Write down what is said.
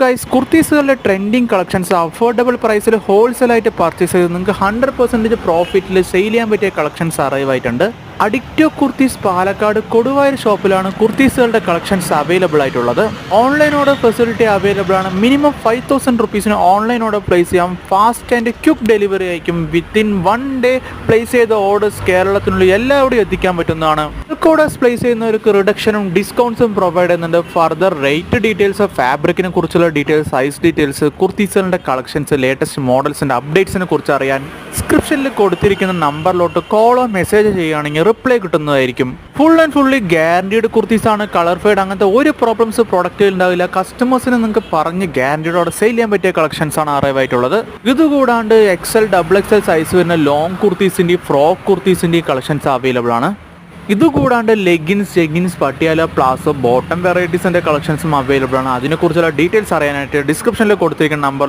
Guys, കുർത്തീസുകളുടെ trending collections affordable പ്രൈസിൽ ഹോൾസെയിലായിട്ട് purchase ചെയ്ത് നിങ്ങൾക്ക് 100% പ്രോഫിറ്റിൽ സെയിൽ ചെയ്യാൻ പറ്റിയ കളക്ഷൻസ് അറൈവ് ആയിട്ടുണ്ട്. അഡിക്റ്റോ കുർത്തീസ് പാലക്കാട് കൊടുവായൂർ ഷോപ്പിലാണ് കുർത്തീസുകളുടെ കളക്ഷൻസ് അവൈലബിൾ ആയിട്ടുള്ളത്. ഓൺലൈൻ ഓർഡർ ഫെസിലിറ്റി അവൈലബിൾ ആണ്. മിനിമം 5000 റുപ്പീസിന് ഓൺലൈൻ ഓർഡർ പ്ലേസ് ചെയ്യാം. ഫാസ്റ്റ് ആൻഡ് ക്വിക്ക് ഡെലിവറി ആയിരിക്കും. വിത്തിൻ 1 ഡേ പ്ലേസ് ചെയ്ത ഓർഡേഴ്സ് കേരളത്തിനുള്ളിൽ എല്ലാവിടെയും എത്തിക്കാൻ പറ്റുന്നതാണ്. ഓർഡേഴ്സ് പ്ലേസ് ചെയ്യുന്നവർക്ക് റിഡക്ഷനും ഡിസ്കൗണ്ട്സും പ്രൊവൈഡ് ചെയ്യുന്നുണ്ട്. ഫർദർ റേറ്റ് ഡീറ്റെയിൽസ്, ഫാബ്രിക്കിനെ കുറിച്ചുള്ള ഡീറ്റെയിൽസ്, സൈസ് ഡീറ്റെയിൽസ്, കുർത്തീസുകളുടെ കളക്ഷൻസ്, ലേറ്റസ്റ്റ് മോഡൽസിൻ്റെ അപ്ഡേറ്റ്സിനെ കുറിച്ച് അറിയാൻ ഡിസ്ക്രിപ്ഷനിൽ കൊടുത്തിരിക്കുന്ന നമ്പറിലോട്ട് കോളോ മെസ്സേജ് ചെയ്യുകയാണെങ്കിൽ റിപ്ലൈ കിട്ടുന്നതായിരിക്കും. ഫുൾ ആൻഡ് ഫുള്ളി ഗ്യാരണ്ടീഡ് കുർത്തീസാണ്. കളർ ഫെയ്ഡ് അങ്ങനത്തെ ഒരു പ്രോബ്ലംസ് പ്രൊഡക്റ്റിൽ ഉണ്ടാവില്ല. കസ്റ്റമേഴ്സിന് നിങ്ങൾക്ക് പറഞ്ഞ് ഗ്യാരണ്ടീഡോടെ സെയിൽ ചെയ്യാൻ പറ്റിയ കളക്ഷൻസ് ആണ് അറൈവ് ആയിട്ടുള്ളത്. ഇതുകൂടാണ്ട് XL, XXL സൈസ് വരുന്ന ലോങ് കുർത്തീസിൻ്റെയും ഫ്രോക്ക് കുർത്തീസിൻ്റെയും കളക്ഷൻസ് അവൈലബിൾ ആണ്. ഇതുകൂടാണ്ട് leggings, jeggings, Patiala, palazzo, bottom വെറൈറ്റീസിൻ്റെ കളക്ഷൻസും അവൈലബിൾ ആണ്. അതിനെക്കുറിച്ചുള്ള ഡീറ്റെയിൽസ് അറിയാനായിട്ട് ഡിസ്ക്രിപ്ഷനിൽ കൊടുത്തിരിക്കുന്ന നമ്പറിൽ